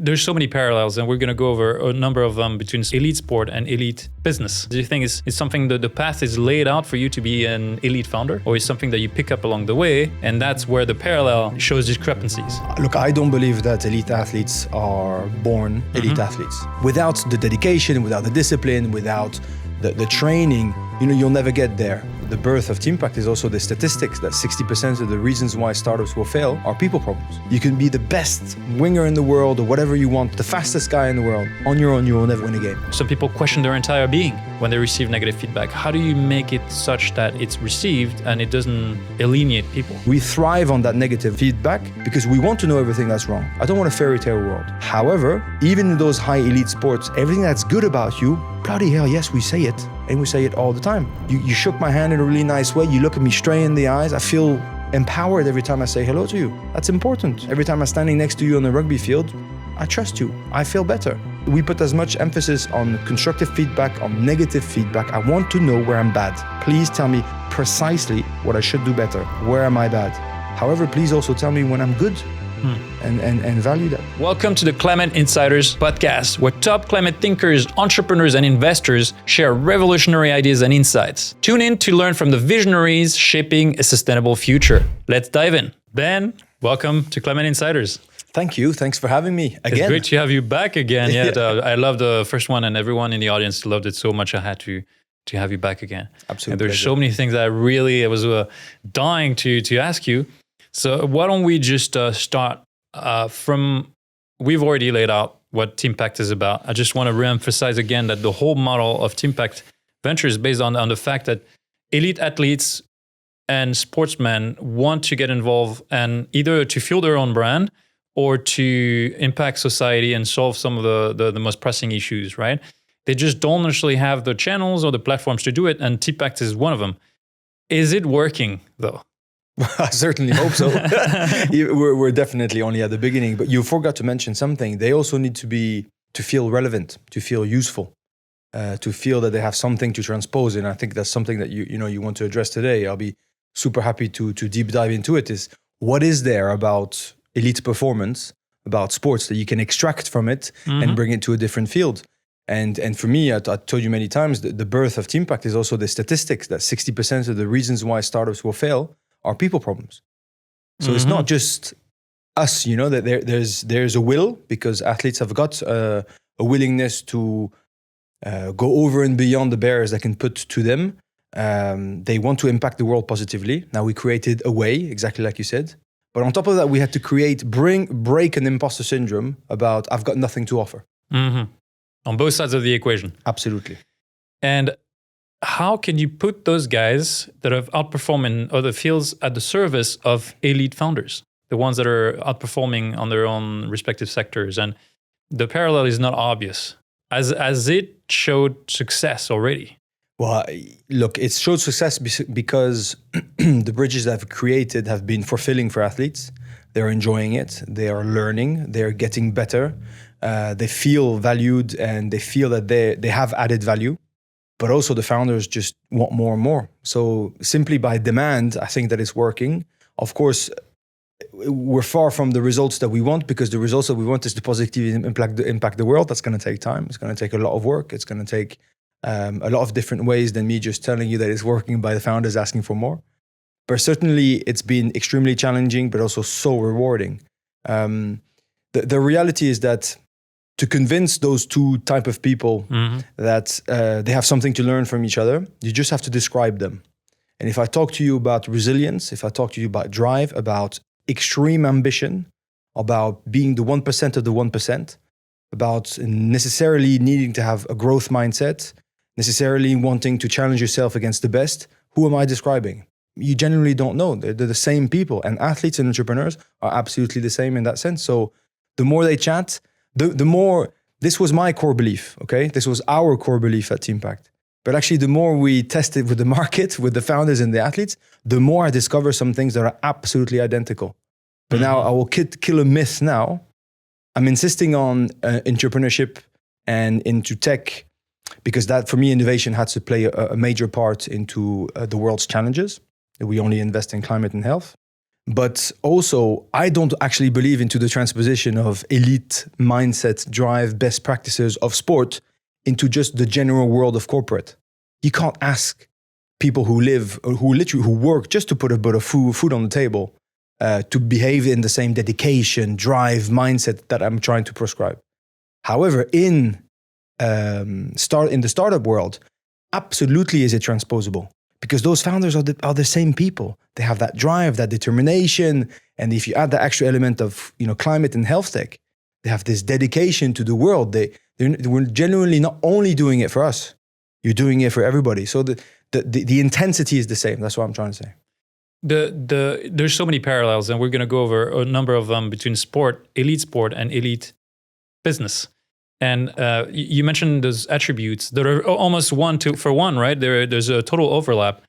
There's so many parallels, and we're going to go over a number of them between elite sport and elite business. Do you think it's something that the path is laid out for you to be an elite founder, or is something that you pick up along the way, and that's where the parallel shows discrepancies? Look, I don't believe that elite athletes are born elite athletes. Without the dedication, without the discipline, without the training, you'll never get there. The birth of Teampact is also the statistics that 60% of the reasons why startups will fail are people problems. You can be the best winger in the world or whatever you want, the fastest guy in the world. On your own, you will never win a game. Some people question their entire being when they receive negative feedback. How do you make it such that it's received and it doesn't alienate people? We thrive on that negative feedback because we want to know everything that's wrong. I don't want a fairy tale world. However, even in those high elite sports, everything that's good about you, bloody hell, yes, we say it. And we say it all the time. You shook my hand in a really nice way. You look at me straight in the eyes. I feel empowered every time I say hello to you. That's important. Every time I'm standing next to you on the rugby field, I trust you. I feel better. We put as much emphasis on constructive feedback, on negative feedback. I want to know where I'm bad. Please tell me precisely what I should do better. Where am I bad? However, please also tell me when I'm good. And value that. Welcome to the Climate Insiders podcast, where top climate thinkers, entrepreneurs, and investors share revolutionary ideas and insights. Tune in to learn from the visionaries shaping a sustainable future. Let's dive in. Ben, welcome to Climate Insiders. Thank you. Thanks for having me again. It's great to have you back again. I loved the first one, and everyone in the audience loved it so much. I had to have you back again. Absolutely. And there's so many things that I was dying to ask you. So why don't we just start from, we've already laid out what Teampact is about. I just want to reemphasize again that the whole model of Teampact Ventures is based on the fact that elite athletes and sportsmen want to get involved and either to fuel their own brand or to impact society and solve some of the most pressing issues, right? They just don't necessarily have the channels or the platforms to do it, and Teampact is one of them. Is it working though? I certainly hope so. We're definitely only at the beginning, but you forgot to mention something. They also need to feel relevant, to feel useful, to feel that they have something to transpose. And I think that's something that you want to address today. I'll be super happy to deep dive into it. Is what is there about elite performance, about sports that you can extract from it and bring it to a different field? And for me, I told you many times, the birth of Teampact is also the statistics that 60% of the reasons why startups will fail are people problems. So it's not just us, that there's a will, because athletes have got a willingness to go over and beyond the barriers that can put to them. They want to impact the world positively. Now we created a way, exactly like you said. But on top of that, we had to break an imposter syndrome about I've got nothing to offer. On both sides of the equation. Absolutely. And how can you put those guys that have outperformed in other fields at the service of elite founders, the ones that are outperforming on their own respective sectors? And the parallel is not obvious, as it showed success already. Well, look, it showed success because the bridges that I've created have been fulfilling for athletes. They're enjoying it. They are learning. They're getting better. They feel valued and they feel that they have added value. But also the founders just want more and more. So simply by demand, I think that it's working. Of course, we're far from the results that we want, because the results that we want is to positively impact the world. That's going to take time. It's going to take a lot of work. It's going to take a lot of different ways than me just telling you that it's working by the founders asking for more. But certainly it's been extremely challenging, but also so rewarding. The reality is that to convince those two type of people that they have something to learn from each other, you just have to describe them. And if I talk to you about resilience, if I talk to you about drive, about extreme ambition, about being the 1% of the 1%, about necessarily needing to have a growth mindset, necessarily wanting to challenge yourself against the best, who am I describing? You generally don't know. They're the same people. And athletes and entrepreneurs are absolutely the same in that sense. So the more they chat, the more, this was my core belief, okay? This was our core belief at Teampact. But actually, the more we tested with the market, with the founders and the athletes, the more I discover some things that are absolutely identical. But now I will kill a myth now. I'm insisting on entrepreneurship and into tech, because that, for me, innovation had to play a major part into the world's challenges. We only invest in climate and health. But also, I don't actually believe into the transposition of elite mindset, drive, best practices of sport into just the general world of corporate. You can't ask people who live, or who work just to put a bit of food on the table, to behave in the same dedication, drive, mindset that I'm trying to prescribe. However, in the startup world, absolutely is it transposable, because those founders are the same people. They have that drive, that determination, and if you add the extra element of climate and health tech, they have this dedication to the world. We're genuinely not only doing it for us, you're doing it for everybody. So the intensity is the same. That's what I'm trying to say. There's so many parallels, and we're going to go over a number of them between elite sport and elite business. And you mentioned those attributes that are almost one for one, right? There's a total overlap.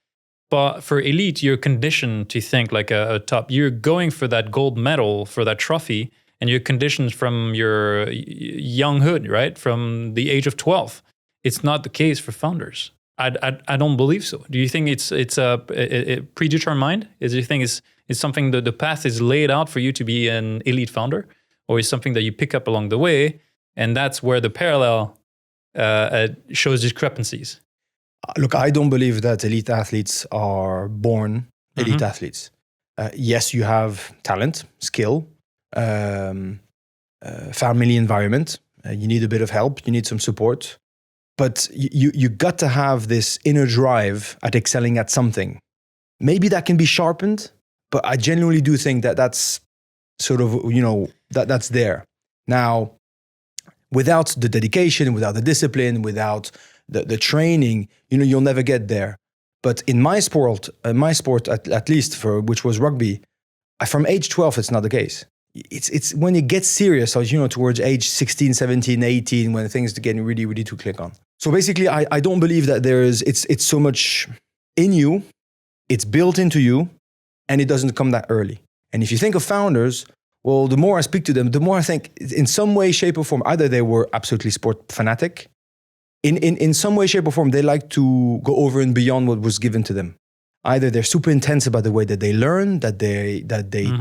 But for elite, you're conditioned to think like a top. You're going for that gold medal, for that trophy, and you're conditioned from your younghood, right? From the age of 12. It's not the case for founders. I don't believe so. Do you think it's a predetermined mind? Do you think it's something that the path is laid out for you to be an elite founder, or is something that you pick up along the way, and that's where the parallel shows discrepancies? Look, I don't believe that elite athletes are born elite athletes. Yes, you have talent, skill, family environment. You need a bit of help. You need some support. But you got to have this inner drive at excelling at something. Maybe that can be sharpened, but I genuinely do think that that's sort of, that's there. Now, without the dedication, without the discipline, without the training, you'll never get there. But in my sport, at least which was rugby, from age 12, it's not the case. It's when it gets serious, towards age 16, 17, 18, when things are getting really, really to click on. So basically, I don't believe that it's so much in you, it's built into you, and it doesn't come that early. And if you think of founders, well, the more I speak to them, the more I think in some way, shape or form, either they were absolutely sport fanatic, in some way, shape or form, they like to go over and beyond what was given to them. Either they're super intense about the way that they learn, that they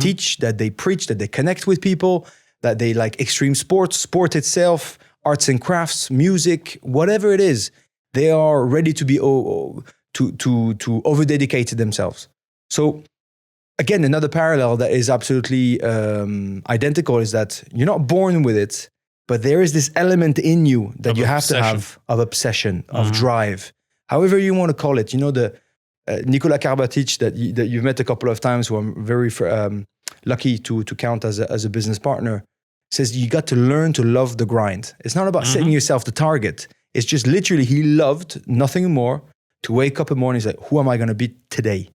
teach, that they preach, that they connect with people, that they like extreme sports, sport itself, arts and crafts, music, whatever it is, they are ready to be to over-dedicate to themselves. So again, another parallel that is absolutely identical is that you're not born with it, but there is this element in you that you have to have of obsession, of drive, however you want to call it. The Nikola Karabatic that you've met a couple of times, who I'm very lucky to count as a business partner, says you got to learn to love the grind. It's not about setting yourself the target. It's just literally he loved nothing more to wake up in the morning and say, who am I going to beat today?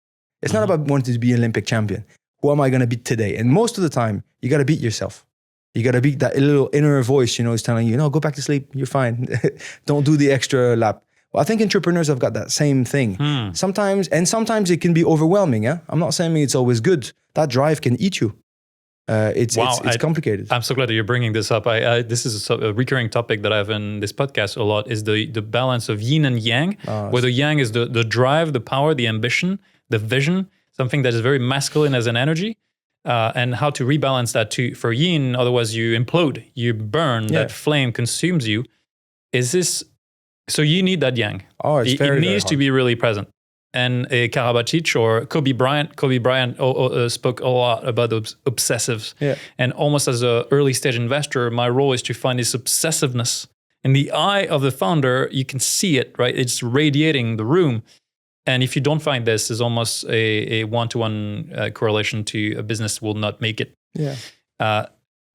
It's not about wanting to be an Olympic champion. Who am I going to beat today? And most of the time, you got to beat yourself. You got to beat that little inner voice, is telling you, no, go back to sleep. You're fine. Don't do the extra lap. Well, I think entrepreneurs have got that same thing. Sometimes it can be overwhelming. Yeah? I'm not saying it's always good. That drive can eat you. It's complicated. I'm so glad that you're bringing this up. This is a recurring topic that I have in this podcast a lot, is the balance of yin and yang, where the yang is the drive, the power, the ambition, the vision, something that is very masculine as an energy, and how to rebalance that for yin. Otherwise you implode, you burn, that flame consumes you. So you need that yang. It needs to be really present. And Karabatic or Kobe Bryant spoke a lot about those obsessives. Yeah. And almost as an early stage investor, my role is to find this obsessiveness. In the eye of the founder, you can see it, right? It's radiating the room. And if you don't find this, there's almost a one-to-one correlation to a business will not make it. Yeah.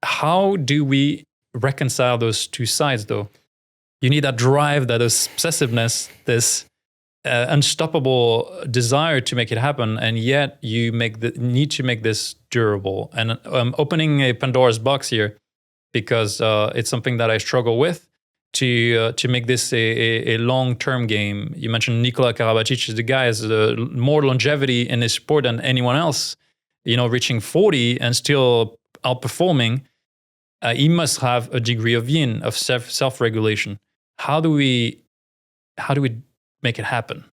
How do we reconcile those two sides, though? You need that drive, that obsessiveness, this unstoppable desire to make it happen, and yet you need to make this durable. And I'm opening a Pandora's box here because it's something that I struggle with to make this a long-term game. You mentioned Nikola Karabatic. The guy has more longevity in his sport than anyone else. Reaching 40 and still outperforming. He must have a degree of yin, of self-regulation. How do we make it happen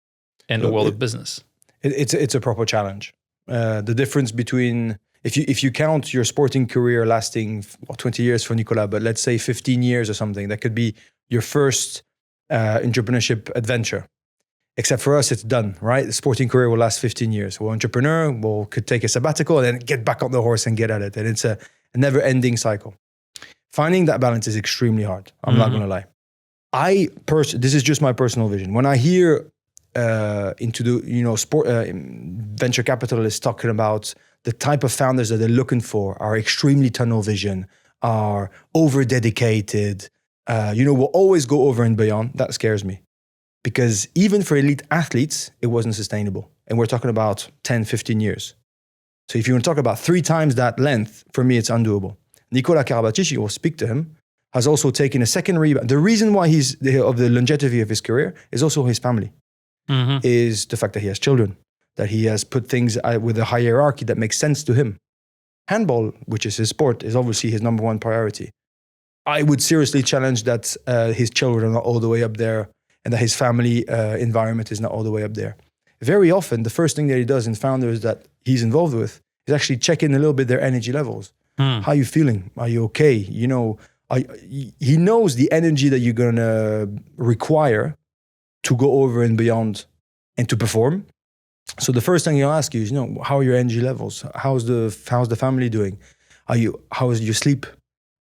in the world of business? It's a proper challenge. The difference between, if you count your sporting career lasting 20 years for Nicolas, but let's say 15 years or something, that could be your first entrepreneurship adventure. Except for us, it's done, right? The sporting career will last 15 years. Well, entrepreneur could take a sabbatical and then get back on the horse and get at it. And it's a never-ending cycle. Finding that balance is extremely hard. I'm not going to lie. This is just my personal vision. When I hear into the sport venture capitalists talking about the type of founders that they're looking for are extremely tunnel vision, are over dedicated, will always go over and beyond. That scares me, because even for elite athletes, it wasn't sustainable, and we're talking about 10, 15 years. So if you want to talk about 3 times that length, for me, it's undoable. Nicolas Karabatic, you will speak to him, has also taken a second rebound. The reason why he's of the longevity of his career is also his family. Is the fact that he has children, that he has put things with a hierarchy that makes sense to him. Handball, which is his sport, is obviously his number one priority. I would seriously challenge that his children are not all the way up there, and that his family environment is not all the way up there. Very often, the first thing that he does in founders that he's involved with is actually check in a little bit their energy levels. How are you feeling? Are you okay? He knows the energy that you're going to require to go over and beyond and to perform. So the first thing he'll ask you is, how are your energy levels? How's the family doing? How is your sleep?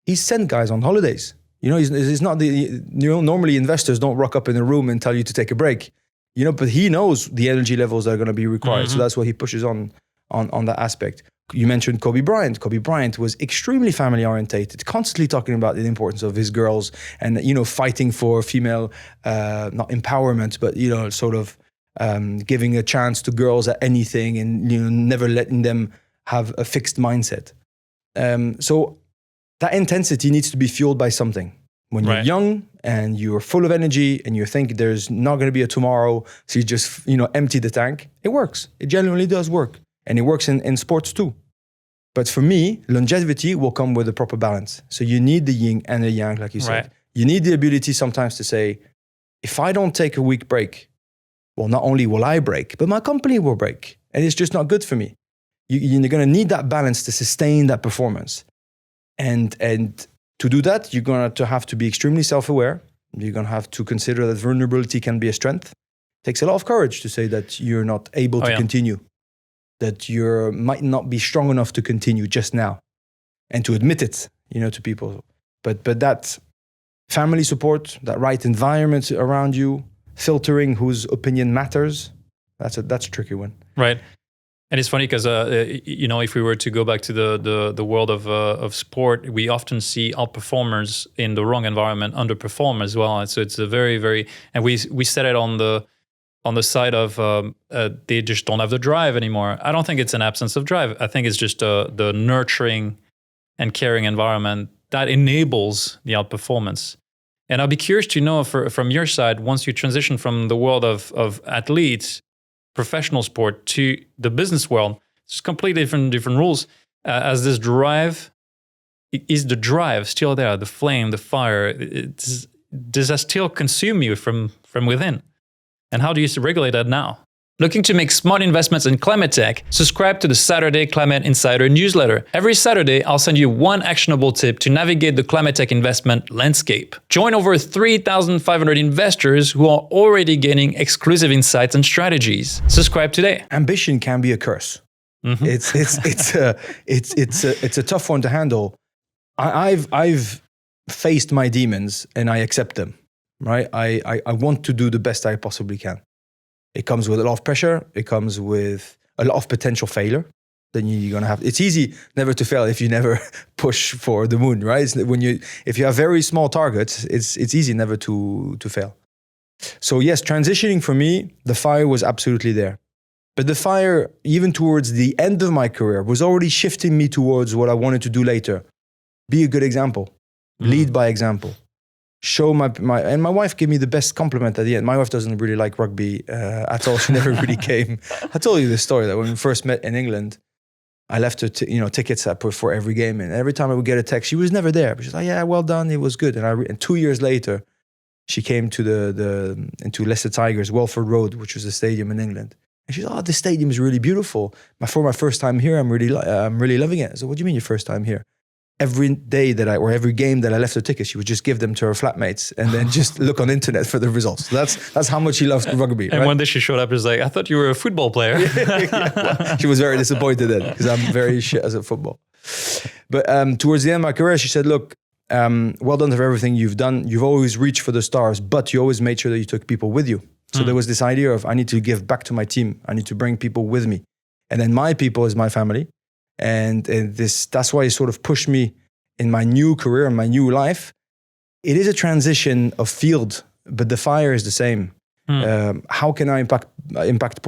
He sent guys on holidays. He's not normally investors don't rock up in a room and tell you to take a break. But he knows the energy levels that are going to be required. So that's what he pushes on that aspect. You mentioned Kobe Bryant. Kobe Bryant was extremely family orientated, constantly talking about the importance of his girls and, fighting for female, not empowerment, but, sort of giving a chance to girls at anything and, never letting them have a fixed mindset. So that intensity needs to be fueled by something. When you're young and you're full of energy and you think there's not going to be a tomorrow, so you just, empty the tank, it works. It genuinely does work. And it works in sports too. But for me, longevity will come with a proper balance. So you need the yin and the yang, like you said. Right. You need the ability sometimes to say, if I don't take a week break, well, not only will I break, but my company will break. And it's just not good for me. You're going to need that balance to sustain that performance. And to do that, you're going to have to be extremely self-aware. You're going to have to consider that vulnerability can be a strength. It takes a lot of courage to say that you're not able to continue, that you might not be strong enough to continue just now, and to admit it, to people. But that family support, that right environment around you, filtering whose opinion matters, that's a tricky one. Right. And it's funny because, if we were to go back to the world of sport, we often see outperformers in the wrong environment underperform as well. And so it's a very, very, and we set it on the side of they just don't have the drive anymore. I don't think it's an absence of drive. I think it's just the nurturing and caring environment that enables the outperformance. And I'll be curious to know from your side, once you transition from the world of athletes, professional sport, to the business world, it's completely different rules. As this drive, is the drive still there? The flame, the fire, does that still consume you from within? And how do you regulate that now? Looking to make smart investments in climate tech? Subscribe to the Saturday Climate Insider newsletter. Every Saturday, I'll send you one actionable tip to navigate the climate tech investment landscape. Join over 3,500 investors who are already gaining exclusive insights and strategies. Subscribe today. Ambition can be a curse. Mm-hmm. It's a tough one to handle. I've faced my demons and I accept them. Right? I want to do the best I possibly can. It comes with a lot of pressure. It comes with a lot of potential failure. Then you're going to have, it's easy never to fail if you never push for the moon, right? If you have very small targets, it's easy never to fail. So yes, transitioning for me, the fire was absolutely there. But the fire, even towards the end of my career, was already shifting me towards what I wanted to do later. Be a good example. Lead by example. Show and my wife gave me the best compliment at the end. My wife doesn't really like rugby at all. She never really came. I told you this story that when we first met in England, I left her tickets for every game, and every time I would get a text, she was never there. But she's like, "Yeah, well done, it was good." And 2 years later, she came to into Leicester Tigers, Welford Road, which was a stadium in England, And she's, oh, this stadium is really beautiful. For my first time here, I'm really loving it. So what do you mean your first time here? Every day or every game that I left her tickets, she would just give them to her flatmates and then just look on internet for the results. So that's how much she loves rugby. And right? one day she showed up and was like, I thought you were a football player. Well, she was very disappointed then because I'm very shit as a football. But towards the end of my career, she said, look, well done for everything you've done. You've always reached for the stars, but you always made sure that you took people with you. So there was this idea of, I need to give back to my team. I need to bring people with me. And then my people is my family. And that's why it sort of pushed me in my new career and my new life. It is a transition of field, but the fire is the same. How can I impact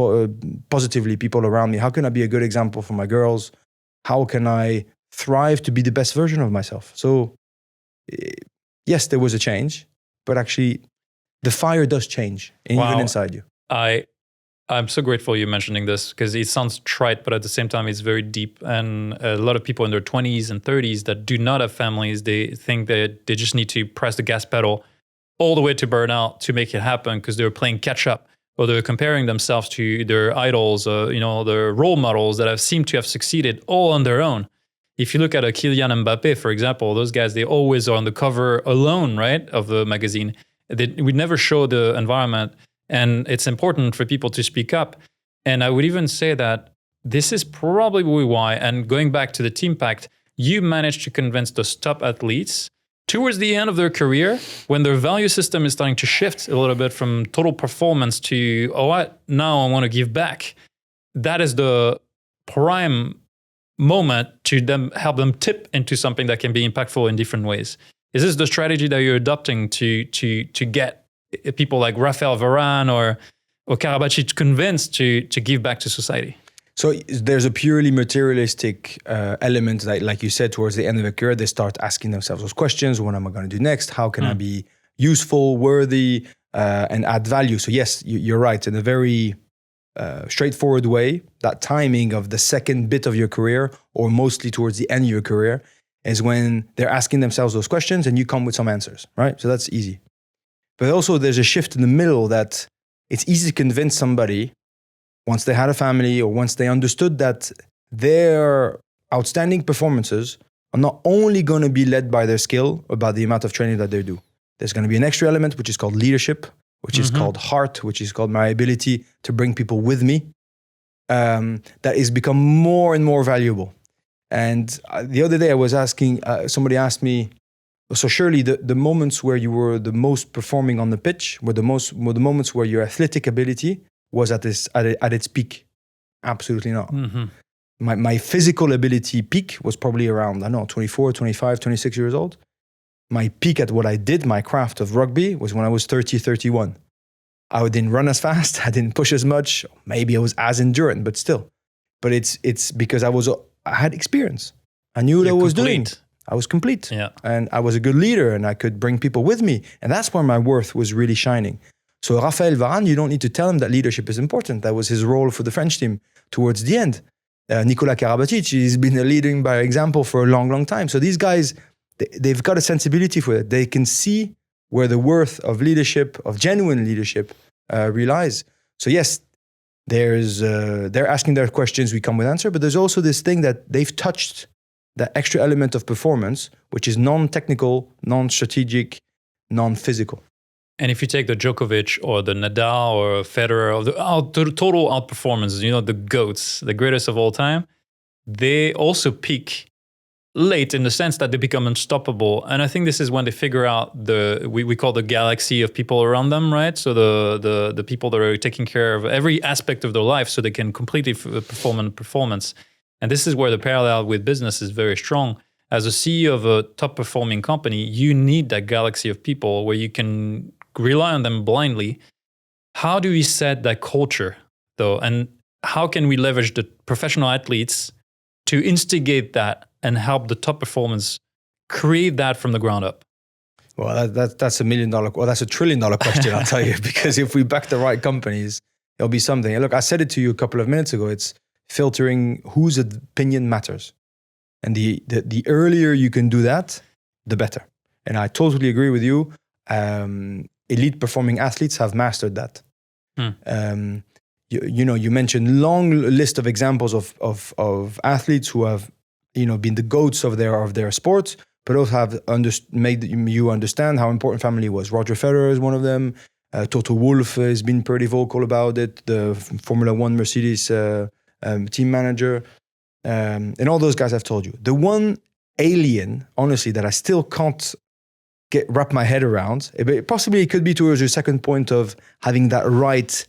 positively people around me? How can I be a good example for my girls? How can I thrive to be the best version of myself? So yes, there was a change, but actually the fire does change even inside you. I'm so grateful you're mentioning this because it sounds trite, but at the same time, it's very deep. And a lot of people in their 20s and 30s that do not have families, they think that they just need to press the gas pedal all the way to burnout to make it happen because they're playing catch up or they're comparing themselves to their idols, their role models that have seemed to have succeeded all on their own. If you look at a Kylian Mbappe, for example, those guys, they always are on the cover alone, right, of the magazine. We never show the environment. And it's important for people to speak up. And I would even say that this is probably why, and going back to the Teampact, you managed to convince those top athletes towards the end of their career, when their value system is starting to shift a little bit from total performance to, now I want to give back. That is the prime moment to help them tip into something that can be impactful in different ways. Is this the strategy that you're adopting to get people like Rafael Varane or Karabatic convinced to give back to society? So there's a purely materialistic element that, like you said, towards the end of the career, they start asking themselves those questions. What am I going to do next? How can I be useful, worthy, and add value? So yes, you're right. In a very straightforward way, that timing of the second bit of your career, or mostly towards the end of your career, is when they're asking themselves those questions and you come with some answers, right? So that's easy. But also there's a shift in the middle that it's easy to convince somebody once they had a family or once they understood that their outstanding performances are not only going to be led by their skill or by the amount of training that they do. There's going to be an extra element, which is called leadership, which is called heart, which is called my ability to bring people with me. That is become more and more valuable. And the other day I was asking, somebody asked me, so surely the moments where you were the most performing on the pitch were the moments where your athletic ability was at its peak. Absolutely not. Mm-hmm. My physical ability peak was probably around, 24, 25, 26 years old. My peak at what I did, my craft of rugby, was when I was 30, 31. I didn't run as fast. I didn't push as much. Maybe I was as endurant, but still. But it's because I had experience. I knew what I was doing. I was complete. Yeah. And I was a good leader and I could bring people with me. And that's where my worth was really shining. So Rafael Varane, you don't need to tell him that leadership is important. That was his role for the French team towards the end. Nicolas Karabatic, he's been a leading by example for a long, long time. So these guys, they've got a sensibility for it. They can see where the worth of leadership, of genuine leadership, relies. So yes, they're asking their questions, we come with answer, but there's also this thing that they've touched that extra element of performance, which is non-technical, non-strategic, non-physical. And if you take the Djokovic or the Nadal or Federer, or the total outperformance, the GOATs, the greatest of all time, they also peak late in the sense that they become unstoppable. And I think this is when they figure out we call the galaxy of people around them, right? So the people that are taking care of every aspect of their life so they can completely perform in performance. And this is where the parallel with business is very strong. As a CEO of a top performing company, you need that galaxy of people where you can rely on them blindly. How do we set that culture though? And how can we leverage the professional athletes to instigate that and help the top performance create that from the ground up? Well, that's $1 million, well, that's $1 trillion question, I'll tell you, because if we back the right companies, it'll be something. And look, I said it to you a couple of minutes ago, it's filtering whose opinion matters. And the earlier you can do that, the better. And I totally agree with you. Elite performing athletes have mastered that. you mentioned long list of examples of athletes who have been the goats of their sport, but also have made you understand how important family was. Roger Federer is one of them. Toto Wolff has been pretty vocal about it. The Formula One Mercedes team manager, and all those guys I've told you. The one alien, honestly, that I still can't wrap my head around. Possibly it could be towards your second point of having that right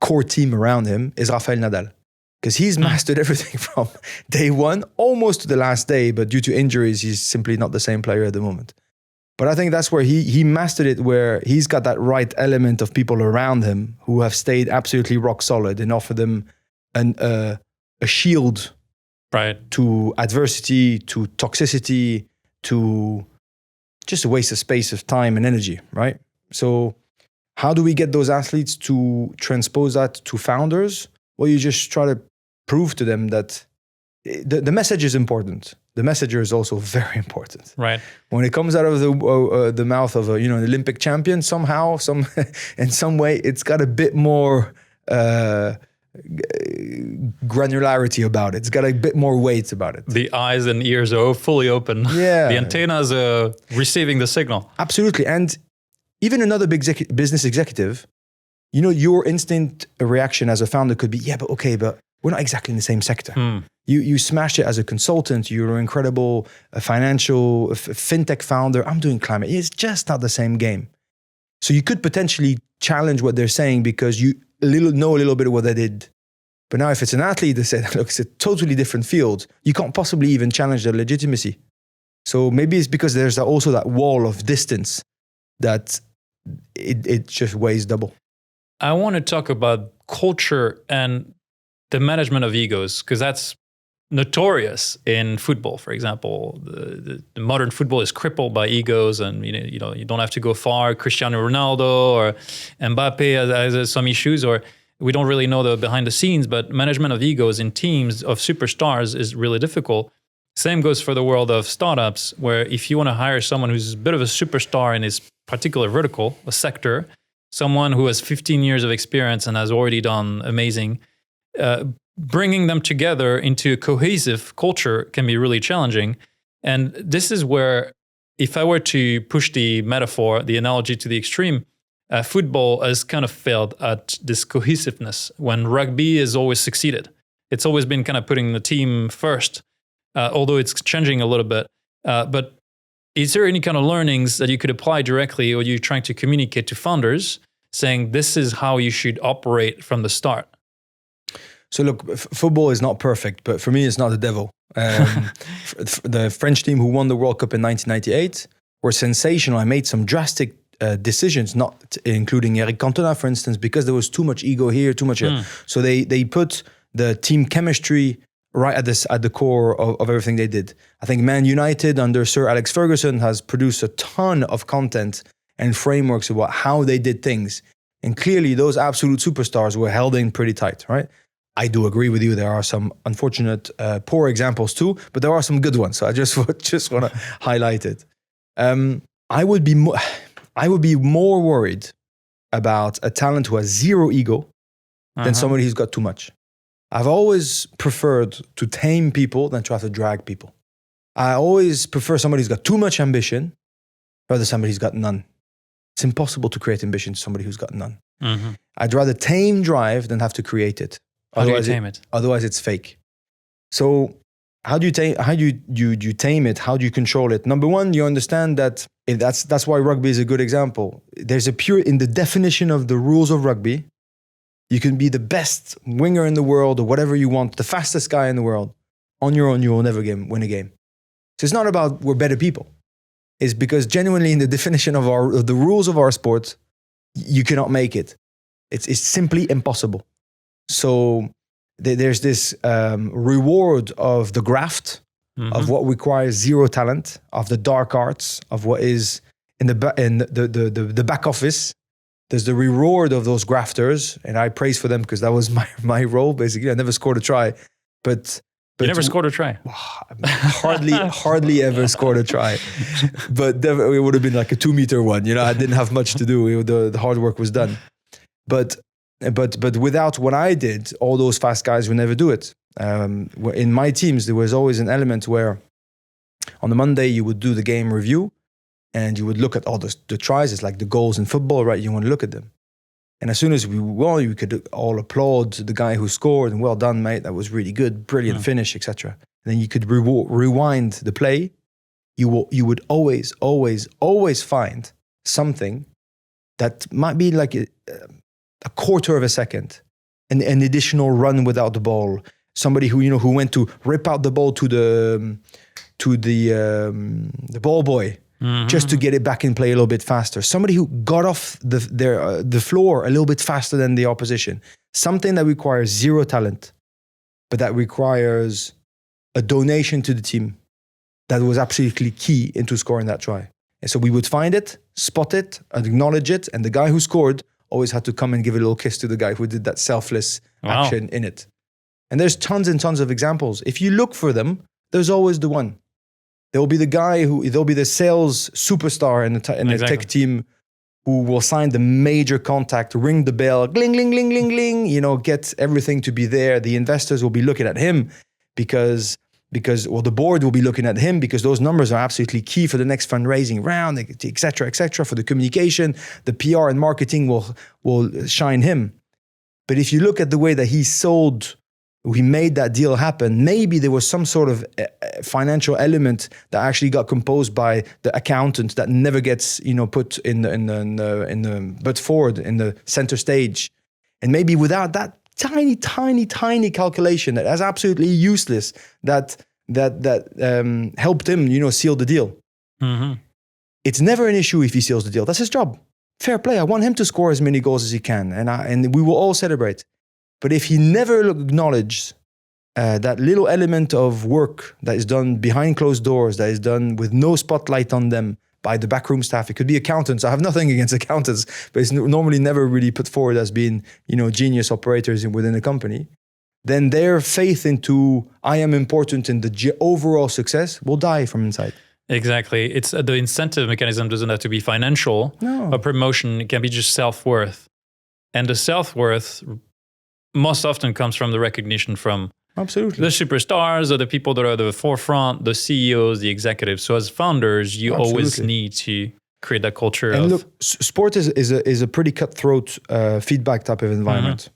core team around him is Rafael Nadal. Because he's mastered everything from day one, almost to the last day, but due to injuries, he's simply not the same player at the moment. But I think that's where he mastered it, where he's got that right element of people around him who have stayed absolutely rock solid and offer them a shield to adversity, to toxicity, to just a waste of space of time and energy, right? So how do we get those athletes to transpose that to founders? Well, you just try to prove to them that the message is important. The messenger is also very important. Right. When it comes out of the mouth of an Olympic champion, somehow, in some way, it's got a bit more granularity about it. It's got a bit more weight about it. The eyes and ears are fully open. Yeah. The antennas are receiving the signal. Absolutely. And even another big business executive, your instant reaction as a founder could be, but we're not exactly in the same sector. You smashed it as a consultant. You're an incredible financial fintech founder. I'm doing climate. It's just not the same game. So you could potentially challenge what they're saying because you know a little bit of what they did. But now if it's an athlete that said, look, it's a totally different field, you can't possibly even challenge their legitimacy. So maybe it's because there's also that wall of distance that it just weighs double. I want to talk about culture and the management of egos, because that's notorious in football. For example, the modern football is crippled by egos, and you don't have to go far. Cristiano Ronaldo or Mbappe has some issues, or we don't really know the behind the scenes. But management of egos in teams of superstars is really difficult. Same goes for the world of startups, where if you want to hire someone who's a bit of a superstar in his particular vertical, a sector, someone who has 15 years of experience and has already done amazing, bringing them together into a cohesive culture can be really challenging. And this is where, if I were to push the metaphor, the analogy to the extreme, football has kind of failed at this cohesiveness when rugby has always succeeded. It's always been kind of putting the team first, although it's changing a little bit. But is there any kind of learnings that you could apply directly, or you're trying to communicate to founders saying this is how you should operate from the start? So look, football is not perfect, but for me, it's not the devil. The French team who won the World Cup in 1998 were sensational. I made some drastic decisions, not including Eric Cantona, for instance, because there was too much ego here, too much here. So they put the team chemistry right at the core of everything they did. I think Man United under Sir Alex Ferguson has produced a ton of content and frameworks about how they did things. And clearly those absolute superstars were held in pretty tight, right? I do agree with you. There are some unfortunate, poor examples too, but there are some good ones. So I just want to highlight it. I would be more worried about a talent who has zero ego than somebody who's got too much. I've always preferred to tame people than to have to drag people. I always prefer somebody who's got too much ambition rather than somebody who's got none. It's impossible to create ambition to somebody who's got none. I'd rather tame drive than have to create it. How do you tame it? Otherwise, it's fake. So how do you tame it? How do you control it? Number one, you understand that that's why rugby is a good example. There's in the definition of the rules of rugby, you can be the best winger in the world or whatever you want, the fastest guy in the world. On your own, you will never win a game. So it's not about we're better people. It's because genuinely in the definition of the rules of our sport, you cannot make it. It's simply impossible. So there's this reward of the graft, of what requires zero talent, of the dark arts, of what is in the back office. There's the reward of those grafters, and I praise for them because that was my role. Basically, I never scored a try, but you never scored a try. Hardly ever scored a try. But it would have been like a 2-meter one. I didn't have much to do. The hard work was done. But But without what I did, all those fast guys would never do it. In my teams, there was always an element where on the Monday you would do the game review and you would look at all the tries. It's like the goals in football, right? You want to look at them. And as soon as we won, you could all applaud the guy who scored and well done, mate. That was really good, brilliant finish, etc. And then you could rewind the play. You would always find something that might be like a quarter of a second, an additional run without the ball. Somebody who went to rip out the ball to the ball boy. Just to get it back in play a little bit faster. Somebody who got off the floor a little bit faster than the opposition. Something that requires zero talent, but that requires a donation to the team that was absolutely key into scoring that try. And so we would find it, spot it, acknowledge it, and the guy who scored always had to come and give a little kiss to the guy who did that selfless action in it. And there's tons and tons of examples. If you look for them, there's always the one. There will be the guy there'll be the sales superstar in the tech team who will sign the major contract, ring the bell, gling, gling, gling, gling, gling, get everything to be there. The investors will be looking at him because the board will be looking at him because those numbers are absolutely key for the next fundraising round, et cetera, for the communication. The PR and marketing will shine him. But if you look at the way that he made that deal happen, maybe there was some sort of financial element that actually got composed by the accountant that never gets put in the center stage, and maybe without that tiny calculation that is absolutely useless that helped him seal the deal. It's never an issue if he seals the deal. That's his job. Fair play. I want him to score as many goals as he can, and we will all celebrate. But if he never acknowledges that little element of work that is done behind closed doors, that is done with no spotlight on them by the backroom staff, it could be accountants. I have nothing against accountants, but it's normally never really put forward as being, genius operators within a company. Then their faith into I am important in the overall success will die from inside. Exactly. It's the incentive mechanism doesn't have to be financial. No. A promotion, it can be just self-worth. And the self-worth most often comes from the recognition from absolutely the superstars or the people that are at the forefront, the CEOs, the executives. So as founders, you always need to create that culture. And look, sport is a pretty cutthroat feedback type of environment.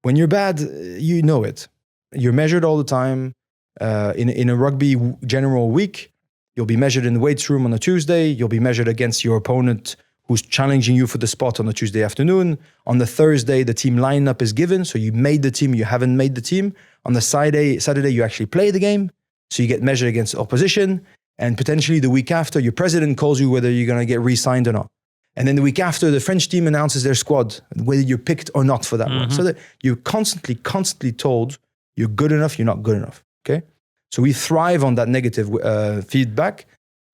When you're bad, you know it. You're measured all the time. In a rugby general week, you'll be measured in the weights room on a Tuesday. You'll be measured against your opponent who's challenging you for the spot on a Tuesday afternoon. On the Thursday, the team lineup is given. So you made the team, you haven't made the team. On the Saturday, you actually play the game. So you get measured against opposition. And potentially the week after, your president calls you whether you're going to get re-signed or not. And then the week after, the French team announces their squad, whether you're picked or not for that one. So that you're constantly told you're good enough, you're not good enough. Okay? So we thrive on that negative feedback,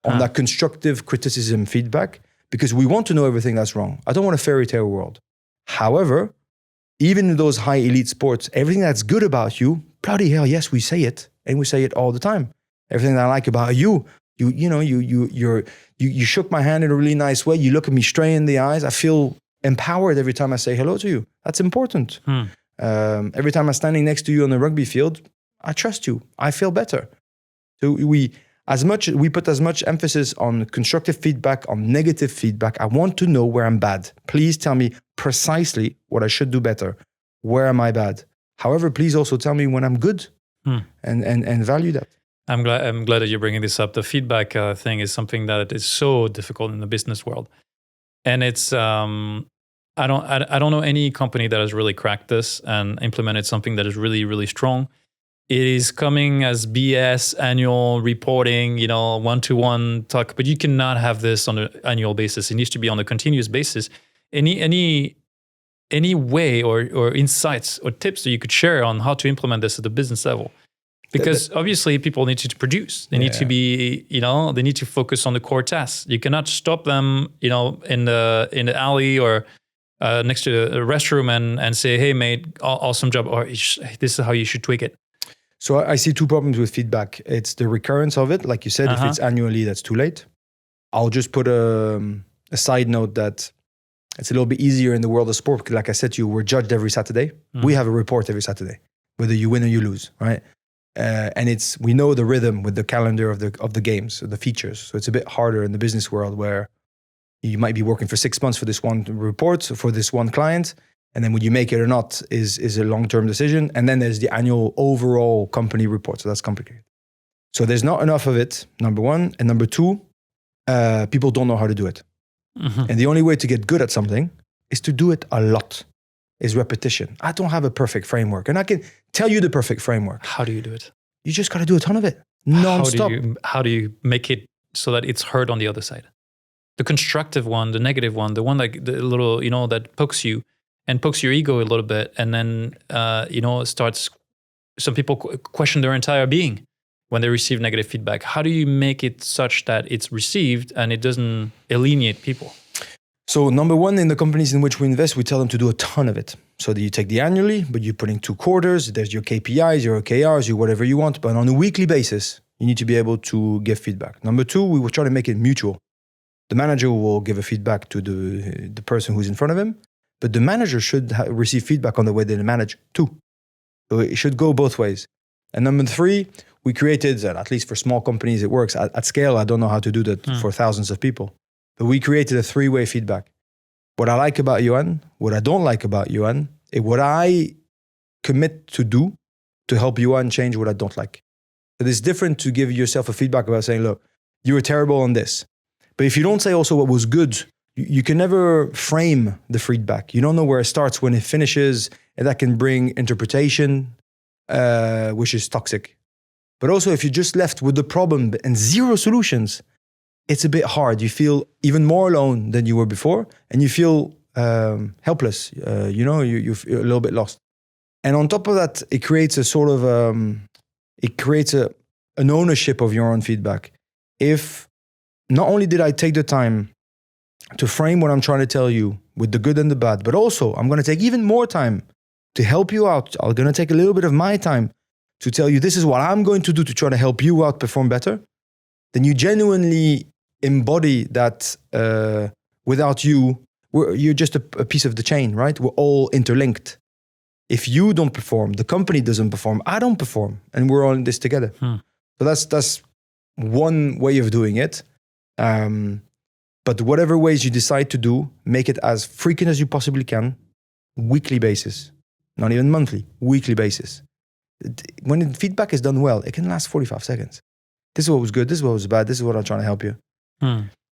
on that constructive criticism feedback, because we want to know everything that's wrong. I don't want a fairy tale world. However, even in those high elite sports, everything that's good about you, bloody hell, yes, we say it, and we say it all the time. Everything that I like about you shook my hand in a really nice way. You look at me straight in the eyes. I feel empowered every time I say hello to you. That's important. Every time I'm standing next to you on the rugby field, I trust you. I feel better. So we put as much emphasis on constructive feedback, on negative feedback. I want to know where I'm bad. Please tell me precisely what I should do better. Where am I bad? However, please also tell me when I'm good and value that. I'm glad that you're bringing this up. The feedback thing is something that is so difficult in the business world, and it's I don't know any company that has really cracked this and implemented something that is really, really strong. It is coming as BS annual reporting, one-to-one talk, but you cannot have this on an annual basis. It needs to be on a continuous basis. Any way or insights or tips that you could share on how to implement this at the business level? Because obviously people need to produce. They need to be, they need to focus on the core tasks. You cannot stop them, in the alley or next to the restroom and say, hey, mate, awesome job. Or this is how you should tweak it. So I see two problems with feedback. It's the recurrence of it. Like you said, if it's annually, that's too late. I'll just put a side note that It's a little bit easier in the world of sport because, like I said to you, we're judged every Saturday. We have a report every Saturday, whether you win or you lose, right? And we know the rhythm with the calendar of the games, so the features. So it's a bit harder in the business world where you might be working for 6 months for this one report, for this one client, and then would you make it or not is a long-term decision. And then there's the annual overall company report. So that's complicated. So there's not enough of it, number one. And number two, people don't know how to do it. And the only way to get good at something is to do it a lot, is repetition. I don't have a perfect framework. And I can tell you the perfect framework. How do you do it? You just got to do a ton of it, non-stop. How do you make it so that it's heard on the other side? The constructive one, the negative one, the one like the little, that pokes you and pokes your ego a little bit. And then, starts, some people question their entire being when they receive negative feedback. How do you make it such that it's received and it doesn't alienate people? So number one, in the companies in which we invest, we tell them to do a ton of it. So that you take the annually, but you put in 2 quarters, there's your KPIs, your OKRs, your whatever you want. But on a weekly basis, you need to be able to give feedback. Number two, we will try to make it mutual. The manager will give a feedback to the person who's in front of him, but the manager should receive feedback on the way they manage too. So it should go both ways. And number three, we created, at least for small companies, it works. At scale, I don't know how to do that for thousands of people. But we created a 3-way feedback. What I like about Yuan, what I don't like about Yuan, and what I commit to do to help Yuan change what I don't like. It is different to give yourself a feedback about saying, look, you were terrible on this. But if you don't say also what was good, you can never frame the feedback. You don't know where it starts, when it finishes, and that can bring interpretation, which is toxic. But also, if you're just left with the problem and zero solutions, it's a bit hard. You feel even more alone than you were before, and you feel helpless. You feel a little bit lost. And on top of that, it creates a sort of an ownership of your own feedback. If not only did I take the time to frame what I'm trying to tell you with the good and the bad, but also I'm going to take even more time to help you out. I'm going to take a little bit of my time to tell you this is what I'm going to do to try to help you out perform better, then you genuinely embody that without you, you're just a piece of the chain, right? We're all interlinked. If you don't perform, the company doesn't perform, I don't perform, and we're all in this together. So that's one way of doing it. But whatever ways you decide to do, make it as frequent as you possibly can, weekly basis, not even monthly, weekly basis. When the feedback is done well, it can last 45 seconds. This is what was good, this is what was bad, this is what I'm trying to help you.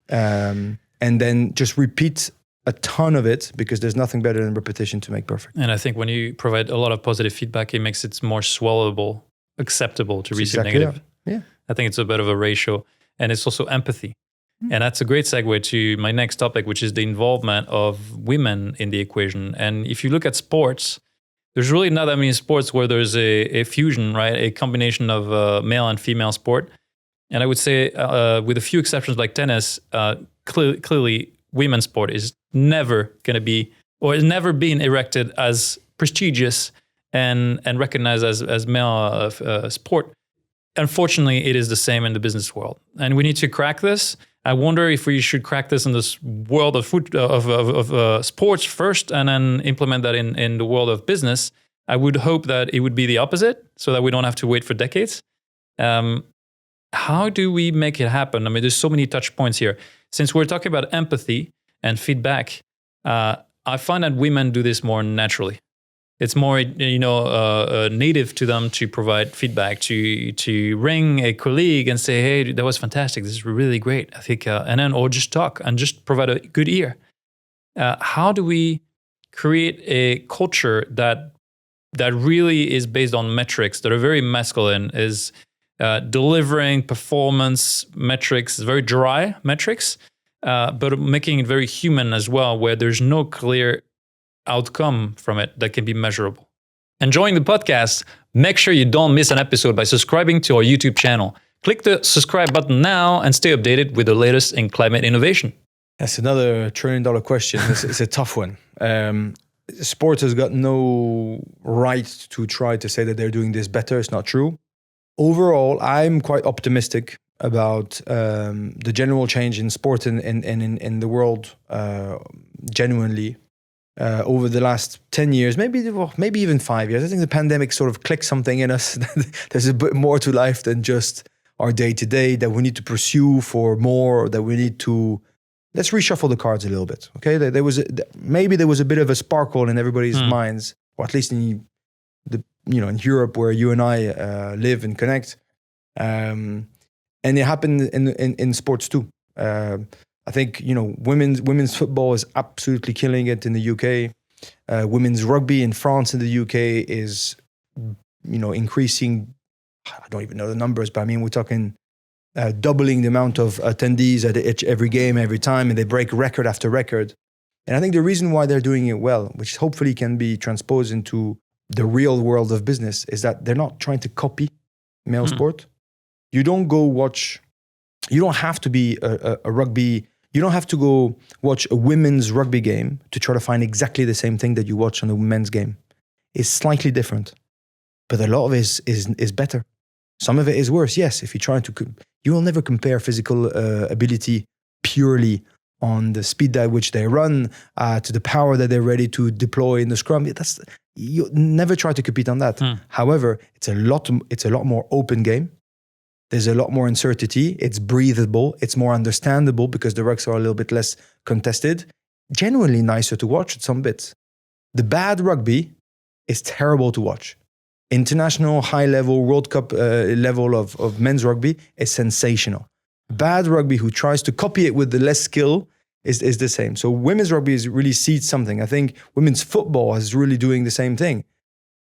And then just repeat a ton of it, because there's nothing better than repetition to make perfect. And I think when you provide a lot of positive feedback, it makes it more swallowable, acceptable to receive negative. Yeah. I think it's a bit of a ratio. And it's also empathy. And that's a great segue to my next topic, which is the involvement of women in the equation. And if you look at sports, there's really not that many sports where there's a fusion, right? A combination of male and female sport. And I would say, with a few exceptions like tennis, clearly women's sport is never going to be, or has never been erected as prestigious and recognized as male sport. Unfortunately, it is the same in the business world. And we need to crack this. I wonder if we should crack this in this world of sports first and then implement that in the world of business. I would hope that it would be the opposite, so that we don't have to wait for decades. How do we make it happen? I mean, there's so many touch points here. Since we're talking about empathy and feedback, I find that women do this more naturally. It's more, native to them to provide feedback, to ring a colleague and say, "Hey, that was fantastic. This is really great." I think, or just talk and just provide a good ear. How do we create a culture that really is based on metrics that are very masculine, is delivering performance metrics, very dry metrics, but making it very human as well, where there's no clear outcome from it that can be measurable. Enjoying the podcast? Make sure you don't miss an episode by subscribing to our YouTube channel. Click the subscribe button now and stay updated with the latest in climate innovation. That's another $1 trillion question. It's a tough one. Sport has got no right to try to say that they're doing this better. It's not true. Overall, I'm quite optimistic about the general change in sport and in the world genuinely over the last 10 years, maybe even 5 years. I think the pandemic sort of clicked something in us. There's a bit more to life than just our day-to-day, that we need to pursue for more, that we need to, let's reshuffle the cards a little bit. Okay, maybe there was a bit of a sparkle in everybody's minds, or at least in in Europe, where you and I live and connect. And it happened in sports too. I think women's football is absolutely killing it in the UK. Women's rugby in France and the UK is increasing. I don't even know the numbers, but I mean, we're talking doubling the amount of attendees at every game, every time, and they break record after record. And I think the reason why they're doing it well, which hopefully can be transposed into the real world of business, is that they're not trying to copy male sport. You don't go watch, you don't have to be a rugby, you don't have to go watch a women's rugby game to try to find exactly the same thing that you watch on a men's game. It's slightly different, but a lot of it is better. Some of it is worse, yes. If you're trying to, you will never compare physical ability purely on the speed at which they run to the power that they're ready to deploy in the scrum. You never try to compete on that. However, it's a lot more open game. There's a lot more uncertainty. It's breathable. It's more understandable because the rucks are a little bit less contested. Genuinely nicer to watch at some bits. The bad rugby is terrible to watch. International, high-level, World Cup level of men's rugby is sensational. Bad rugby who tries to copy it with the less skill is the same. So women's rugby is really seeds something. I think women's football is really doing the same thing.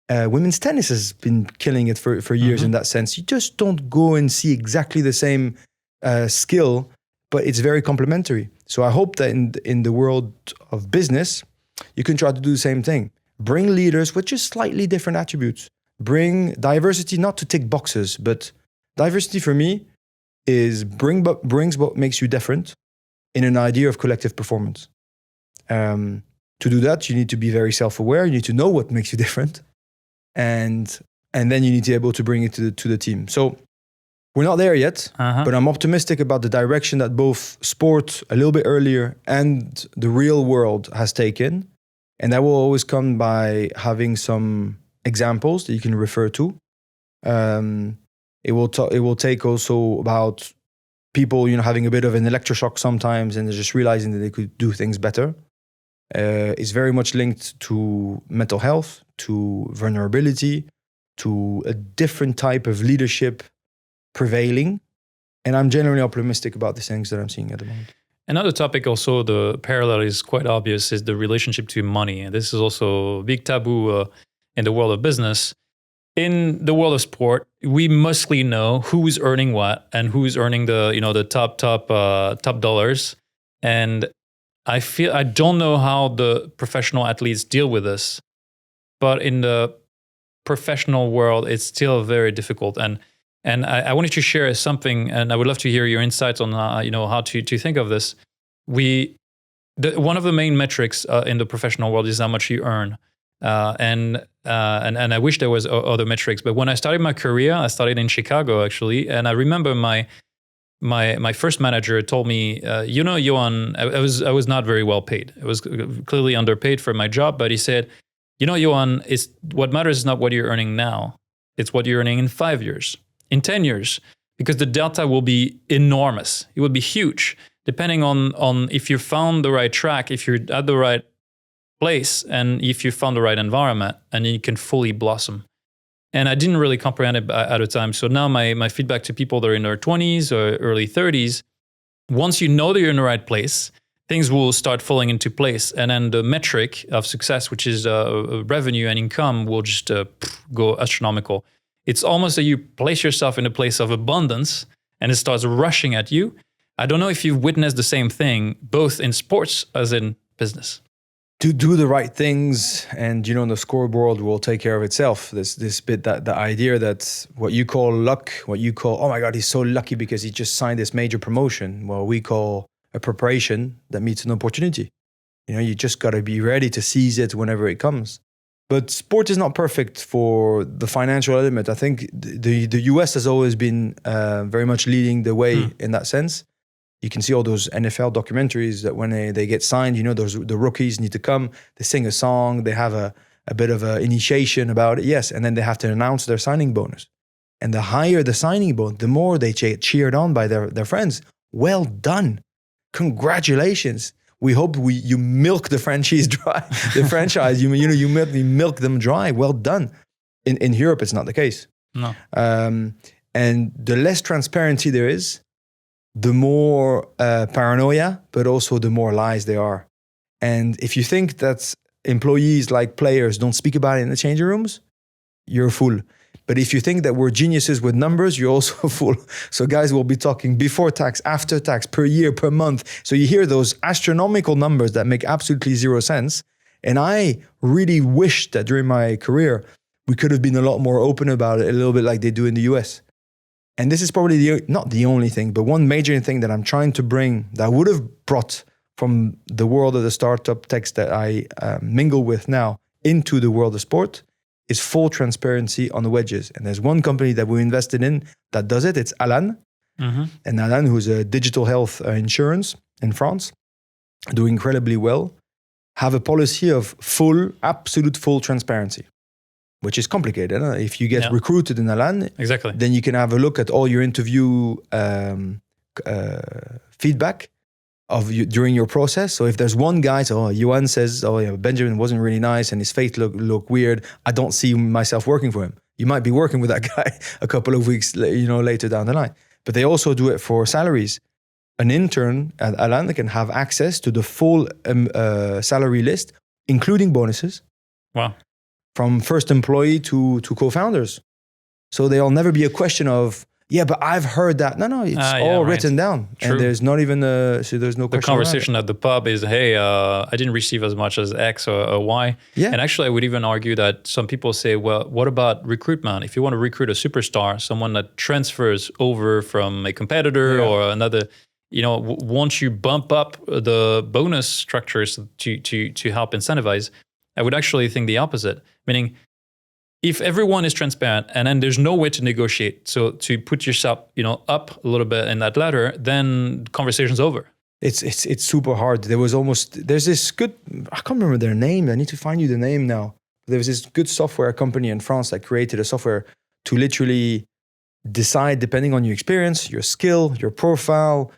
Women's tennis has been killing it for years in that sense. You just don't go and see exactly the same skill, but it's very complementary. So I hope that in the world of business, you can try to do the same thing. Bring leaders with just slightly different attributes. Bring diversity, not to tick boxes, but diversity for me brings what makes you different in an idea of collective performance. To do that, you need to be very self-aware. You need to know what makes you different. And then you need to be able to bring it to the team. So we're not there yet, but I'm optimistic about the direction that both sport a little bit earlier and the real world has taken. And that will always come by having some examples that you can refer to. It will take also about people, having a bit of an electroshock sometimes and just realizing that they could do things better. It's very much linked to mental health, to vulnerability, to a different type of leadership prevailing. And I'm generally optimistic about the things that I'm seeing at the moment. Another topic also, the parallel is quite obvious, is the relationship to money. And this is also a big taboo in the world of business. In the world of sport, we mostly know who's earning what and who's earning the top dollars. And I don't know how the professional athletes deal with this, but in the professional world, it's still very difficult. And I wanted to share something, and I would love to hear your insights on how to think of this. One of the main metrics in the professional world is how much you earn. And I wish there was other metrics, but when I started my career, I started in Chicago actually, and I remember my first manager told me, Johan, I was not very well paid. I was clearly underpaid for my job, but he said, Johan, what matters is not what you're earning now, it's what you're earning in 5 years, in 10 years, because the delta will be enormous. It will be huge, depending on if you found the right track, if you're at the right place, and if you found the right environment, and you can fully blossom. And I didn't really comprehend it at the time. So now my feedback to people that are in their 20s or early 30s, once you know that you're in the right place, things will start falling into place. And then the metric of success, which is revenue and income, will just go astronomical. It's almost that you place yourself in a place of abundance and it starts rushing at you. I don't know if you've witnessed the same thing, both in sports as in business. To do the right things, and the scoreboard will take care of itself. This bit, that the idea that what you call luck, what you call, oh my God, he's so lucky because he just signed this major promotion. Well, we call a preparation that meets an opportunity. You just got to be ready to seize it whenever it comes. But sport is not perfect for the financial element. I think the US has always been very much leading the way in that sense. You can see all those NFL documentaries that when they get signed, the rookies need to come, they sing a song, they have a bit of an initiation about it, yes, and then they have to announce their signing bonus. And the higher the signing bonus, the more they get cheered on by their friends. Well done. Congratulations. We hope you milk the franchise dry. The franchise, you milk them dry. Well done. In Europe, it's not the case. No. And the less transparency there is, the more paranoia, but also the more lies there are. And if you think that employees like players don't speak about it in the changing rooms, you're a fool. But if you think that we're geniuses with numbers, you're also a fool. So guys will be talking before tax, after tax, per year, per month. So you hear those astronomical numbers that make absolutely zero sense. And I really wish that during my career, we could have been a lot more open about it, a little bit like they do in the US. And this is probably not the only thing, but one major thing that I'm trying to bring, that I would have brought from the world of the startup techs that I mingle with now into the world of sport, is full transparency on the wedges. And there's one company that we invested in that does it. It's Alan. Mm-hmm. And Alan, who's a digital health insurance in France, doing incredibly well, have a policy of absolute full transparency, which is complicated. Huh? If you get recruited in Alan, exactly, then you can have a look at all your interview feedback of you during your process. So if there's one guy, Johan says, Benjamin wasn't really nice and his face look weird, I don't see myself working for him. You might be working with that guy a couple of weeks later down the line. But they also do it for salaries. An intern at Alan can have access to the full salary list, including bonuses. Wow. From first employee to co-founders. So there'll never be a question of, but I've heard that. No, it's all written down. True. And there's not even so there's no question. The conversation at the pub is, hey, I didn't receive as much as X or Y. Yeah. And actually, I would even argue that some people say, well, what about recruitment? If you want to recruit a superstar, someone that transfers over from a competitor or another, once you bump up the bonus structures to help incentivize, I would actually think the opposite, meaning if everyone is transparent and then there's no way to negotiate, so to put yourself, up a little bit in that ladder, then conversation's over. It's super hard. There's this good, I can't remember their name. I need to find you the name now. There was this good software company in France that created a software to literally decide, depending on your experience, your skill, your profile,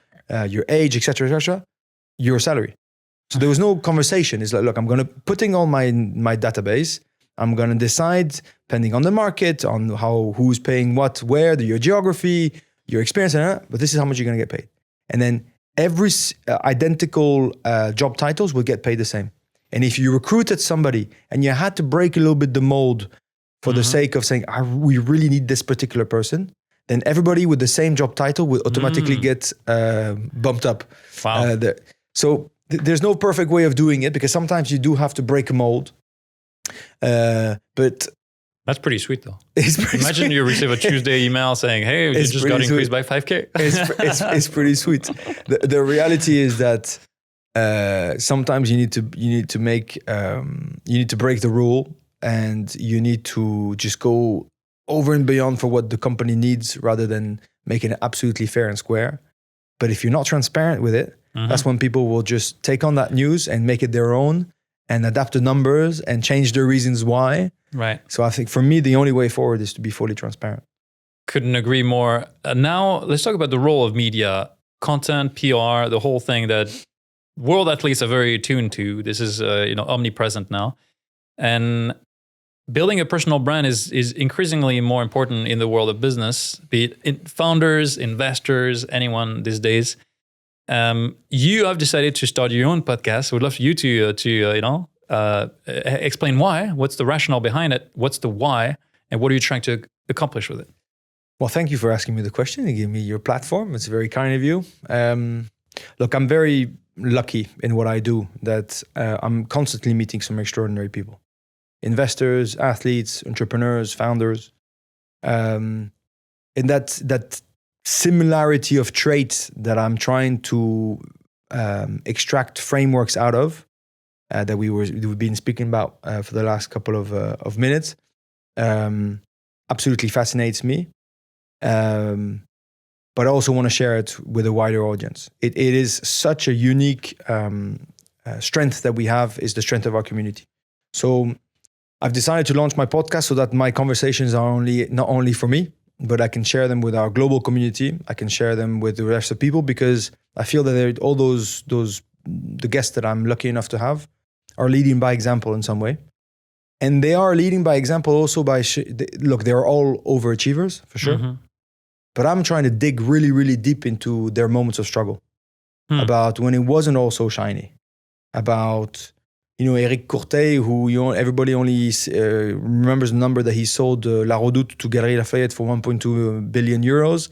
your age, etc., your salary. So there was no conversation. It's like, look, I'm going to putting all my database. I'm going to decide, depending on the market, on who's paying what, where, your geography, your experience, but this is how much you're going to get paid. And then every identical job titles will get paid the same. And if you recruited somebody and you had to break a little bit the mold for the sake of saying, we really need this particular person, then everybody with the same job title will automatically get bumped up. Wow. There's no perfect way of doing it because sometimes you do have to break a mold. But that's pretty sweet though. Imagine you receive a Tuesday email saying, hey, you just got increased by 5K. It's pretty sweet. The reality is that sometimes you need to break the rule and you need to just go over and beyond for what the company needs rather than making it absolutely fair and square. But if you're not transparent with it, that's when people will just take on that news and make it their own and adapt the numbers and change the reasons why. Right. So I think for me, the only way forward is to be fully transparent. Couldn't agree more. Now let's talk about the role of media, content, PR, the whole thing that world athletes are very attuned to. This is omnipresent now. And building a personal brand is increasingly more important in the world of business, be it founders, investors, anyone these days. You have decided to start your own podcast. I would love you to explain why. What's the rationale behind it? What's the why? And what are you trying to accomplish with it? Well, thank you for asking me the question and giving me your platform. It's very kind of you. Look, I'm very lucky in what I do that I'm constantly meeting some extraordinary people. Investors, athletes, entrepreneurs, founders. And that similarity of traits that I'm trying to extract frameworks out of that we've been speaking about for the last couple of minutes absolutely fascinates me. but I also want to share it with a wider audience. It is such a unique strength that we have, is the strength of our community. So I've decided to launch my podcast so that my conversations are not only for me, but I can share them with our global community. I can share them with the rest of people, because I feel that all the guests that I'm lucky enough to have are leading by example in some way. And they are leading by example also by, look, they're all overachievers for sure. Mm-hmm. But I'm trying to dig really, really deep into their moments of struggle, about when it wasn't all so shiny, about, Eric Courtet, who, everybody only remembers the number that he sold La Redoute to Galeries Lafayette for 1.2 billion euros.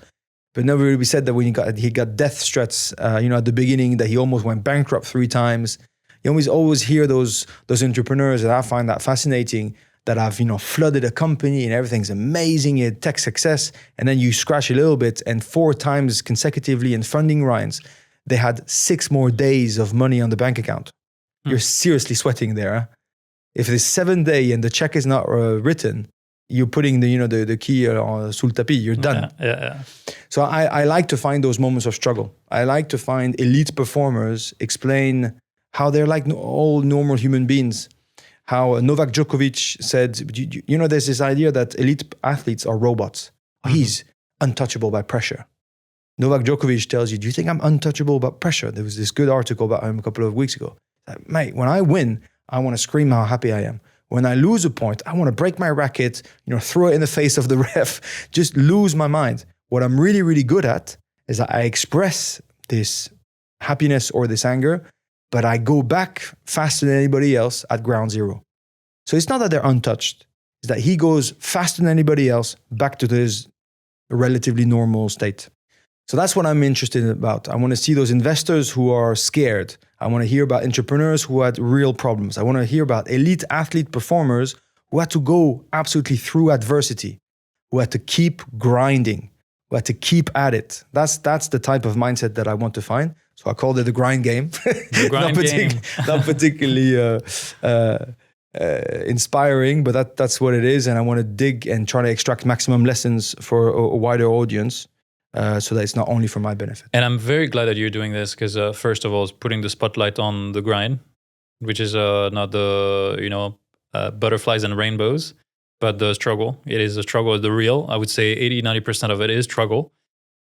But never really said that when he got death threats, at the beginning, that he almost went bankrupt 3 times. You always hear those entrepreneurs, and I find that fascinating, that have, flooded a company and everything's amazing, tech success, and then you scratch a little bit, and 4 times consecutively in funding rounds, they had 6 more days of money on the bank account. You're seriously sweating there. Huh? If it's 7th day and the check is not written, you're putting the key sous le tapis. You're done. Yeah. So I like to find those moments of struggle. I like to find elite performers explain how they're like all normal human beings. How Novak Djokovic said, there's this idea that elite athletes are robots. Mm-hmm. He's untouchable by pressure. Novak Djokovic tells you, do you think I'm untouchable about pressure? There was this good article about him a couple of weeks ago. Like, mate, when I win, I want to scream how happy I am. When I lose a point, I want to break my racket, throw it in the face of the ref, just lose my mind. What I'm really, really good at is that I express this happiness or this anger, but I go back faster than anybody else at ground zero. So it's not that they're untouched. It's that he goes faster than anybody else back to his relatively normal state. So that's what I'm interested about. I want to see those investors who are scared. I want to hear about entrepreneurs who had real problems. I want to hear about elite athlete performers who had to go absolutely through adversity, who had to keep grinding, who had to keep at it. That's the type of mindset that I want to find. So I called it the grind game. The grind game. Not particularly inspiring, but that's what it is. And I want to dig and try to extract maximum lessons for a wider audience. So that it's not only for my benefit. And I'm very glad that you're doing this, because first of all, it's putting the spotlight on the grind, which is not the butterflies and rainbows, but the struggle. It is a struggle, the real. I would say 80-90% of it is struggle.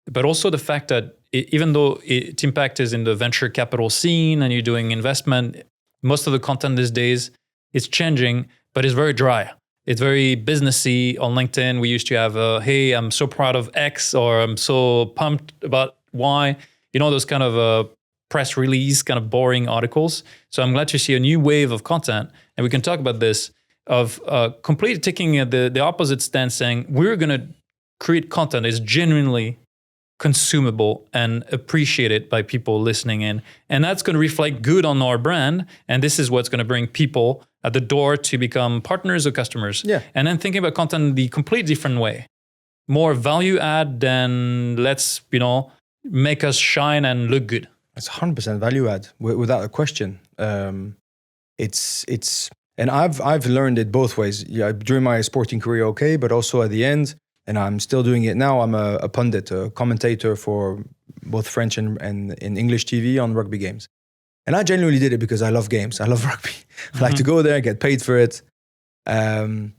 But also the fact that even though Teampact is in the venture capital scene and you're doing investment, most of the content these days, it's changing, but it's very dry. It's very businessy. On LinkedIn, we used to have, hey, I'm so proud of X, or I'm so pumped about Y. Those kind of press release, kind of boring articles. So I'm glad to see a new wave of content. And we can talk about this, of completely taking the opposite stance, saying we're going to create content that is genuinely consumable and appreciated by people listening in. And that's going to reflect good on our brand. And this is what's going to bring people at the door to become partners or customers. Yeah. And then thinking about content the complete different way. More value add than let's, make us shine and look good. It's 100% value add, without a question. It's and I've learned it both ways. Yeah, during my sporting career, okay, but also at the end, and I'm still doing it now. I'm a pundit, a commentator for both French and in English TV on rugby games. And I genuinely did it because I love games. I love rugby. I like to go there, get paid for it. And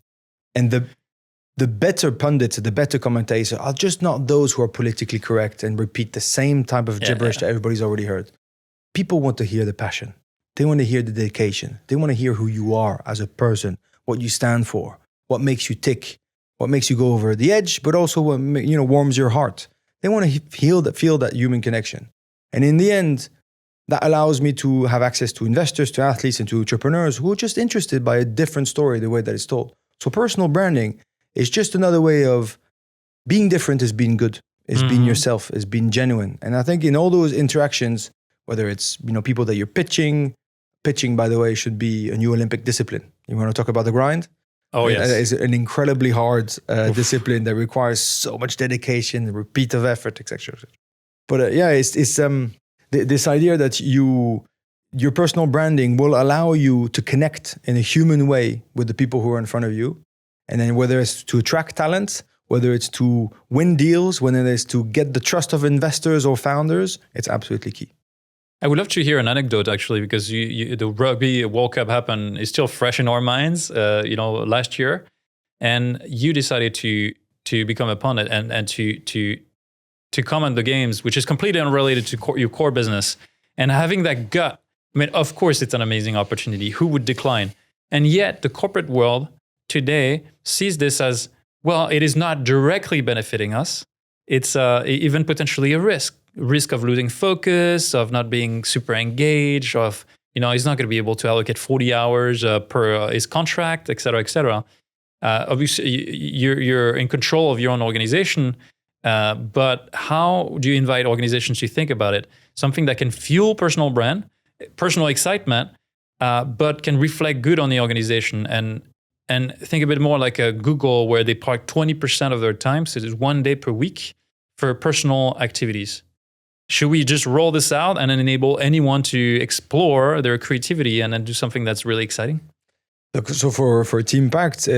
the better pundits, the better commentators are just not those who are politically correct and repeat the same type of gibberish that everybody's already heard. People want to hear the passion. They want to hear the dedication. They want to hear who you are as a person, what you stand for, what makes you tick, what makes you go over the edge, but also what warms your heart. They want to feel that human connection. And in the end, that allows me to have access to investors, to athletes, and to entrepreneurs who are just interested by a different story, the way that it's told. So personal branding is just another way of being different, is being good, is being yourself, is being genuine. And I think in all those interactions, whether it's people that you're pitching, by the way, should be a new Olympic discipline. You want to talk about the grind? Oh, yes. It's an incredibly hard discipline that requires so much dedication, repeat of effort, etc. But it's this idea that your personal branding will allow you to connect in a human way with the people who are in front of you. And then whether it's to attract talent whether it's to win deals, whether it's to get the trust of investors or founders, it's absolutely key. I would love to hear an anecdote, actually, because the Rugby World Cup happened is still fresh in our minds. Last year, and you decided to become a pundit and to comment the games, which is completely unrelated to your core business. And having that gut, I mean, of course, it's an amazing opportunity. Who would decline? And yet, the corporate world today sees this as, well, it is not directly benefiting us. It's even potentially a risk of losing focus, of not being super engaged, of, he's not going to be able to allocate 40 hours per his contract, et cetera, et cetera. Obviously, you're in control of your own organization, but how do you invite organizations to think about it? Something that can fuel personal brand, personal excitement, but can reflect good on the organization, and think a bit more like a Google, where they park 20% of their time, so it's 1 day per week, for personal activities. Should we just roll this out and enable anyone to explore their creativity and then do something that's really exciting? Look, so for Teampact,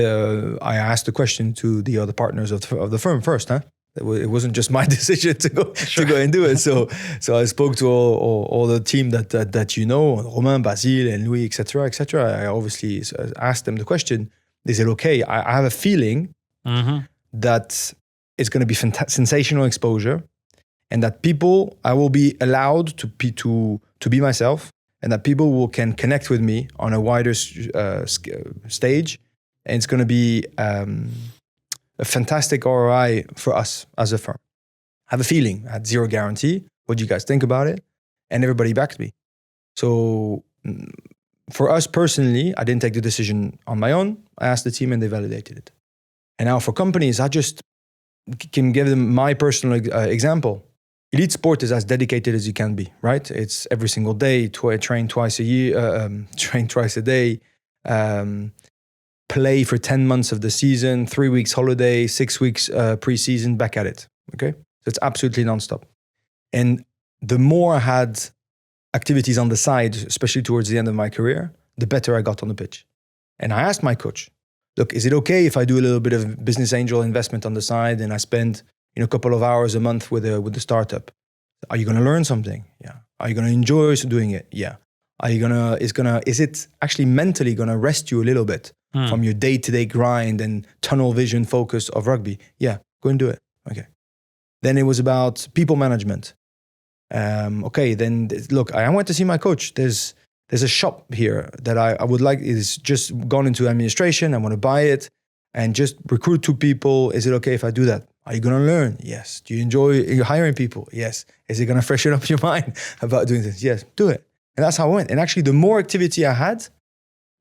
I asked the question to the other partners of the firm first. It wasn't just my decision to go and do it. So I spoke to all the team that Romain, Basile, and Louis, etc. I obviously asked them the question. They said, "Okay, I have a feeling that it's going to be sensational exposure, and that I will be allowed to be myself, and that people can connect with me on a wider stage, and it's going to be a fantastic ROI for us as a firm." I have a feeling. I had zero guarantee. What do you guys think about it? And everybody backed me. So for us personally, I didn't take the decision on my own. I asked the team and they validated it. And now for companies, I just can give them my personal example. Elite sport is as dedicated as you can be, right? It's every single day, train twice a year, train twice a day, play for 10 months of the season, 3 weeks holiday, 6 weeks pre-season, back at it, okay? So it's absolutely nonstop. And the more I had activities on the side, especially towards the end of my career, the better I got on the pitch. And I asked my coach, look, is it okay if I do a little bit of business angel investment on the side and I spend a couple of hours a month with the startup? Are you going to learn something? Yeah. Are you going to enjoy doing it? Yeah. Is it actually mentally going to rest you a little bit from your day-to-day grind and tunnel vision focus of rugby? Yeah, go and do it. Okay. Then it was about people management. Okay, then look, I went to see my coach. There's a shop here that I would like, is just gone into administration. I want to buy it and just recruit 2 people. Is it okay if I do that? Are you going to learn? Yes. Do you enjoy hiring people? Yes. Is it going to freshen up your mind about doing this? Yes, do it. And that's how I went. And actually, the more activity I had,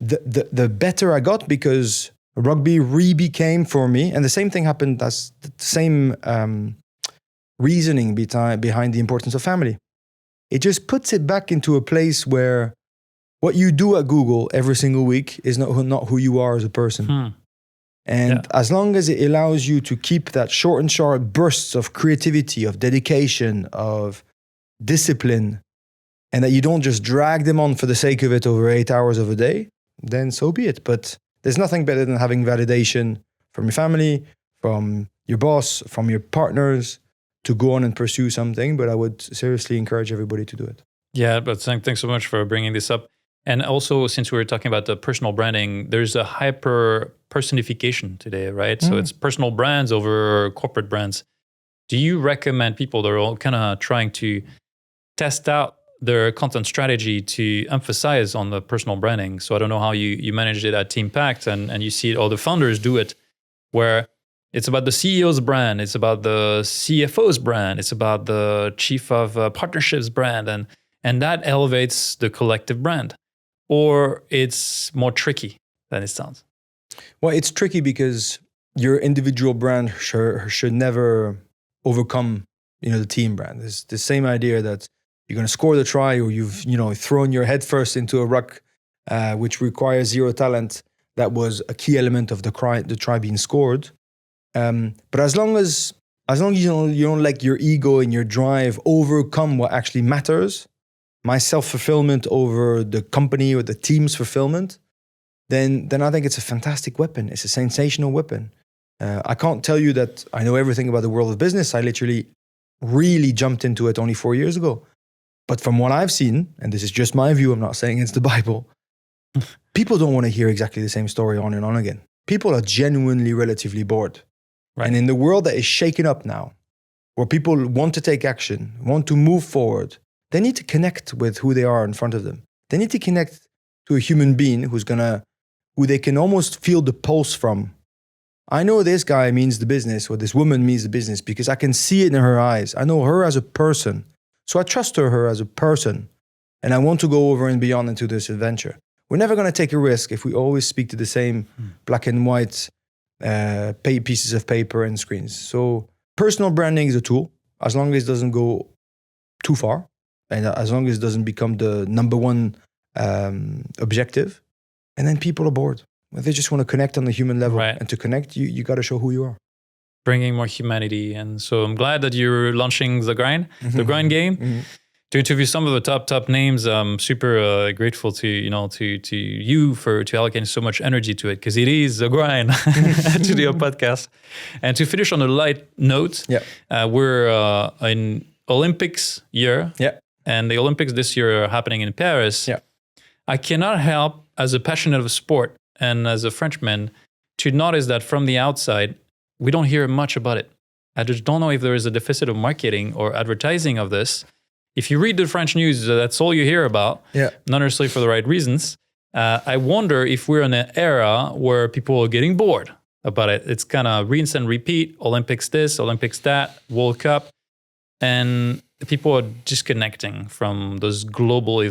the better I got, because rugby became for me. And the same thing happened. That's the same reasoning behind the importance of family. It just puts it back into a place where what you do at Google every single week is not who you are as a person. And as long as it allows you to keep that short and sharp bursts of creativity, of dedication, of discipline, and that you don't just drag them on for the sake of it over 8 hours of a day, then so be it. But there's nothing better than having validation from your family, from your boss, from your partners, to go on and pursue something. But I would seriously encourage everybody to do it. Yeah, but thanks so much for bringing this up. And also, since we were talking about the personal branding, there's a hyper personification today, right? So it's personal brands over corporate brands. Do you recommend people that are all kind of trying to test out their content strategy to emphasize on the personal branding? So I don't know how you manage it at Teampact, and you see it, all the founders do it, where it's about the CEO's brand, it's about the CFO's brand, it's about the chief of partnerships brand, and that elevates the collective brand. Or it's more tricky than it sounds? Well, it's tricky because your individual brand should never overcome, the team brand. It's the same idea that you're going to score the try, or you've, thrown your head first into a ruck, which requires zero talent. That was a key element of the try being scored. But as long as you don't let your ego and your drive overcome what actually matters, my self-fulfillment over the company or the team's fulfillment, then I think it's a fantastic weapon. It's a sensational weapon. I can't tell you that I know everything about the world of business. I literally really jumped into it only 4 years ago. But from what I've seen, and this is just my view, I'm not saying it's the Bible, people don't want to hear exactly the same story on and on again. People are genuinely relatively bored. Right. And in the world that is shaken up now, where people want to take action, want to move forward, they need to connect with who they are in front of them. They need to connect to a human being who they can almost feel the pulse from. I know this guy means the business, or this woman means the business, because I can see it in her eyes. I know her as a person. So I trust her as a person. And I want to go over and beyond into this adventure. We're never going to take a risk if we always speak to the same black and white pieces of paper and screens. So personal branding is a tool, as long as it doesn't go too far, and as long as it doesn't become the number one objective. And then people are bored. They just want to connect on the human level. Right. And to connect, you got to show who you are. Bringing more humanity. And so I'm glad that you're launching the grind game. To interview some of the top names. I'm super grateful to you for allocating so much energy to it, because it is a grind to do a podcast. And to finish on a light note, we're in Olympics year, and the Olympics this year are happening in Paris. I cannot help, as a passionate of sport and as a Frenchman, to notice that from the outside, we don't hear much about it. I just don't know if there is a deficit of marketing or advertising of this. If you read the French news, that's all you hear about, not necessarily for the right reasons. I wonder if we're in an era where people are getting bored about it. It's kind of rinse and repeat, Olympics this, Olympics that, World Cup, and people are disconnecting from those global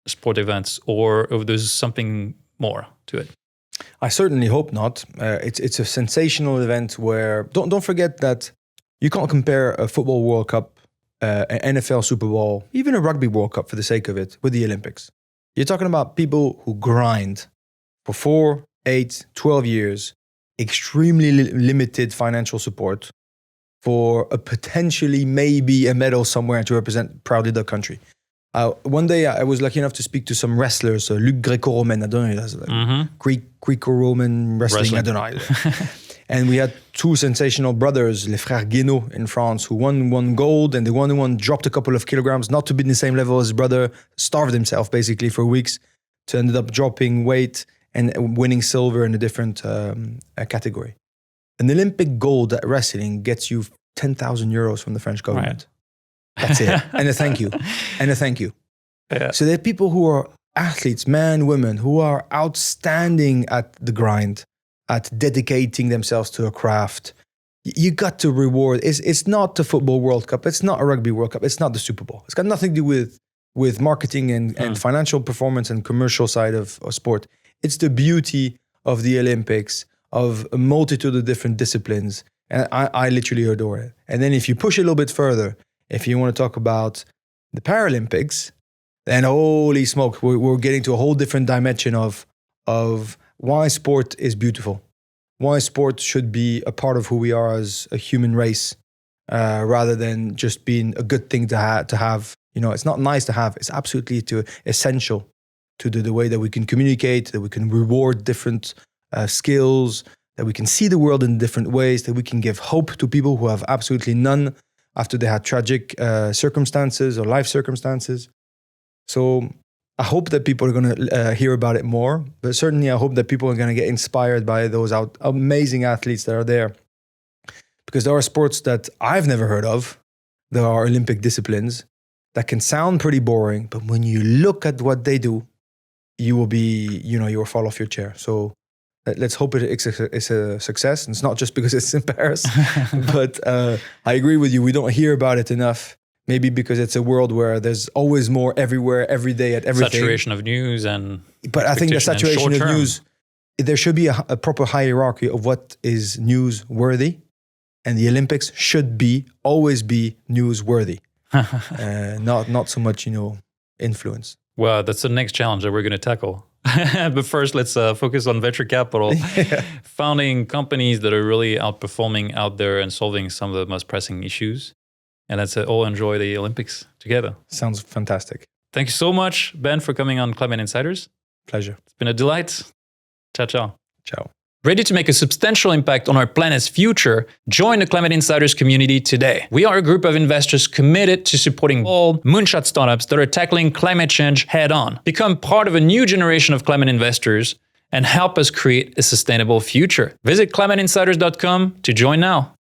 sport events, or if there's something more to it. I certainly hope not. It's a sensational event where, don't forget that you can't compare a football World Cup, an NFL Super Bowl, even a rugby World Cup for the sake of it, with the Olympics. You're talking about people who grind for 4, 8, 12 years, extremely limited financial support for a potentially maybe a medal somewhere to represent proudly the country. One day I was lucky enough to speak to some wrestlers, Luke Greco-Roman, I don't know, that's like Greco-Roman wrestling, I don't know. And we had 2 sensational brothers, les frères Guénaud in France, who won gold, and the one who won dropped a couple of kilograms, not to be in the same level as his brother, starved himself basically for weeks, to ended up dropping weight and winning silver in a different category. An Olympic gold at wrestling gets you 10,000 euros from the French government. Right. That's it. And a thank you. Yeah. So there are people who are athletes, men, women, who are outstanding at the grind, at dedicating themselves to a craft. You got to reward. It's not the football World Cup. It's not a rugby World Cup. It's not the Super Bowl. It's got nothing to do with marketing and financial performance and commercial side of sport. It's the beauty of the Olympics, of a multitude of different disciplines. And I literally adore it. And then if you push it a little bit further, if you want to talk about the Paralympics, then holy smoke, we're getting to a whole different dimension of why sport is beautiful, why sport should be a part of who we are as a human race, rather than just being a good thing to have. It's not nice to have. It's absolutely essential to the way that we can communicate, that we can reward different skills, that we can see the world in different ways, that we can give hope to people who have absolutely none after they had tragic circumstances or life circumstances. So I hope that people are going to hear about it more, but certainly I hope that people are going to get inspired by those amazing athletes that are there. Because there are sports that I've never heard of. There are Olympic disciplines that can sound pretty boring, but when you look at what they do, you will fall off your chair. So let's hope it's a success. And it's not just because it's in Paris, but I agree with you. We don't hear about it enough. Maybe because it's a world where there's always more everywhere, every day at everything. Saturation of news But I think the saturation of news, there should be a proper hierarchy of what is newsworthy. And the Olympics should always be newsworthy. Not so much, influence. Well, that's the next challenge that we're going to tackle. But first, let's focus on venture capital. Founding companies that are really outperforming out there and solving some of the most pressing issues. And let's all enjoy the Olympics together. Sounds fantastic. Thank you so much, Ben, for coming on Climate Insiders. Pleasure. It's been a delight. Ciao, ciao. Ciao. Ready to make a substantial impact on our planet's future? Join the Climate Insiders community today. We are a group of investors committed to supporting all moonshot startups that are tackling climate change head-on. Become part of a new generation of climate investors and help us create a sustainable future. Visit climateinsiders.com to join now.